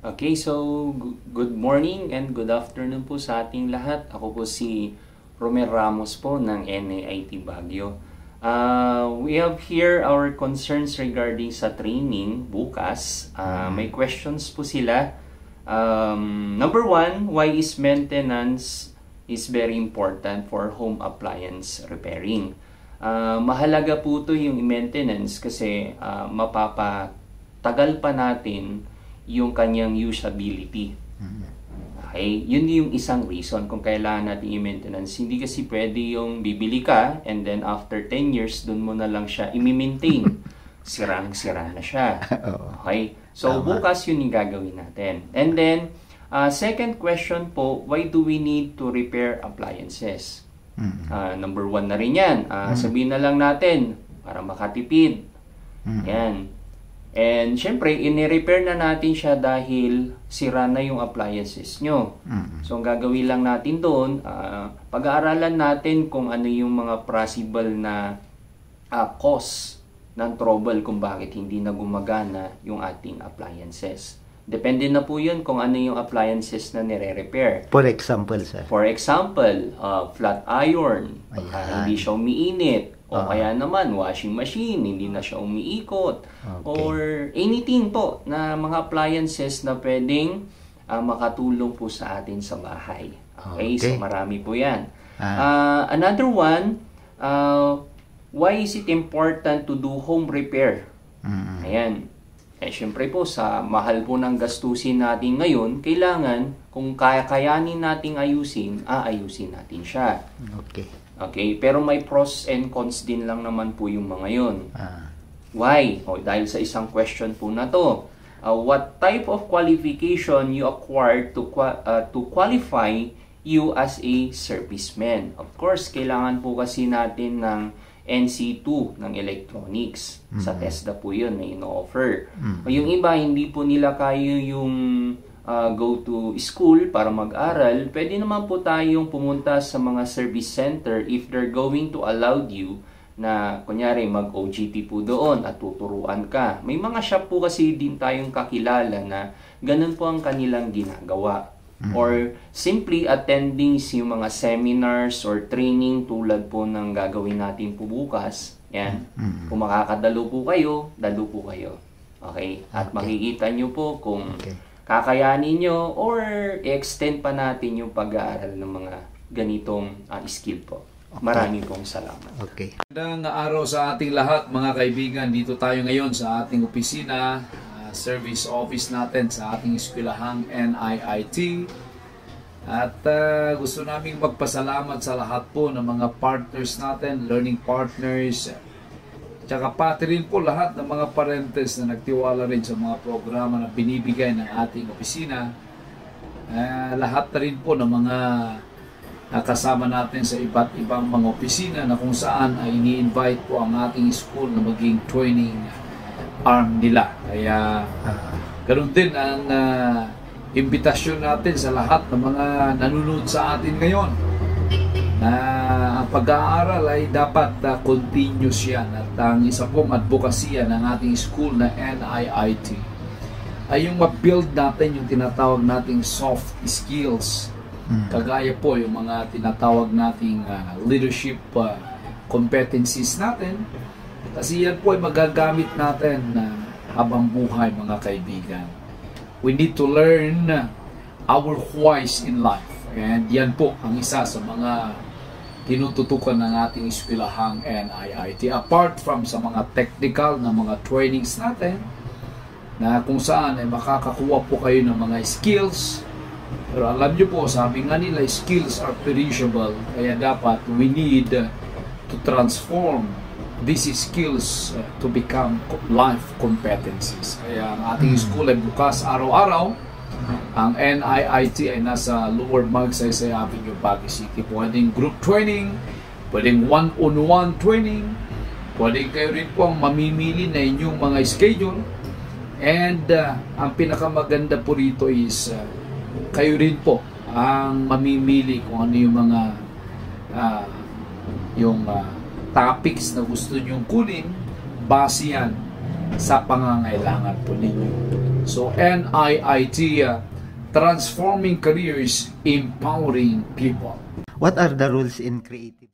Okay, so good morning and good afternoon po sa ating lahat. Ako po si Romer Ramos po ng NAIT Baguio. We have here our concerns regarding sa training bukas. May questions po sila. Number one, why is maintenance is very important for home appliance repairing? Mahalaga po ito yung maintenance kasi mapapatagal pa natin yung kanyang usability. Okay? Yun yung isang reason kung kailangan natin i-maintenance. Hindi kasi pwede yung bibili ka and then after 10 years, dun mo na lang siya i-maintain. Sirang-sira na siya. Okay? So, bukas yun yung gagawin natin. And then, second question po, why do we need to repair appliances? Number one na rin yan. Sabihin na lang natin, para makatipid. Yan. And syempre, ini-repair na natin siya dahil sira na yung appliances nyo. So, ang gagawin lang natin doon, pag-aaralan natin kung ano yung mga possible na cause ng trouble kung bakit hindi na gumagana yung ating appliances. Depende na po yun kung ano yung appliances na nire-repair. For example, sir. For example, flat iron, hindi siya umiinit. O kaya naman, washing machine, hindi na siya umiikot. Okay. Or anything po na mga appliances na pwedeng makatulong po sa atin sa bahay. Okay? So marami po yan. Another one, why is it important to do home repair? Ayan. Syempre po, sa mahal po ng gastusin natin ngayon, kailangan, kung kakayanin nating ayusin, aayusin natin siya. Okay, pero may pros and cons din lang naman po yung mga yun. Why? Dahil sa isang question po na to. What type of qualification you acquired to qualify you as a serviceman? Of course, kailangan po kasi natin ng NC2 ng electronics. Sa TESDA po yun na ino-offer. Yung iba, hindi po nila kaya yung go to school para mag-aral, pwede naman po tayong pumunta sa mga service center if they're going to allow you na, kunyari, mag-OJT po doon at tuturuan ka. May mga shop po kasi din tayong kakilala na ganun po ang kanilang ginagawa. Or simply attending yung mga seminars or training tulad po ng gagawin natin po bukas. Yan. Kung makakadalo po kayo, dalo po kayo. Okay? At makikita nyo po kung kakayanin nyo or extend pa natin yung pag-aaral ng mga ganitong skill po. Maraming pong salamat. Magandang araw sa ating lahat, mga kaibigan. Dito tayo ngayon sa ating opisina, service office natin sa ating eskwelahang NIIT. At gusto naming magpasalamat sa lahat po ng mga partners natin, learning partners, tsaka pati rin po lahat ng mga parentes na nagtiwala rin sa mga programa na binibigay ng ating opisina. Lahat na rin po ng mga kasama natin sa iba't ibang mga opisina na kung saan ay ini-invite po ang ating school na maging training arm nila. Kaya ganoon din ang imbitasyon natin sa lahat ng mga nanonood sa atin ngayon na ang pag-aaral ay dapat continuous yan. At ang isa pong advokasya ng ating school na NIIT ay yung ma-build natin yung tinatawag nating soft skills. Kagaya po yung mga tinatawag nating leadership competencies natin. Kasi yan po ay magagamit natin habang buhay, mga kaibigan. We need to learn our whys in life. And yan po ang isa sa mga tinututukan ng ating eskwelahang NIIT. Apart from sa mga technical na mga trainings natin, na kung saan ay makakakuha po kayo ng mga skills. Pero alam nyo po, sabi nga nila, skills are perishable. Kaya dapat we need to transform these skills to become life competencies. Kaya ang ating school ay bukas araw-araw. Ang NIIT ay nasa Lower Magsaysay Avenue, Baguio City. Pwedeng group training, pwedeng one-on-one training, pwedeng kayo rin po ang mamimili na inyong mga schedule. And ang pinakamaganda po rito is kayo rin po ang mamimili kung ano yung mga topics na gusto nyong kunin. Base yan sa pangangailangan po ninyo. So NIIT, Transforming Careers, Empowering People. What are the rules in creative?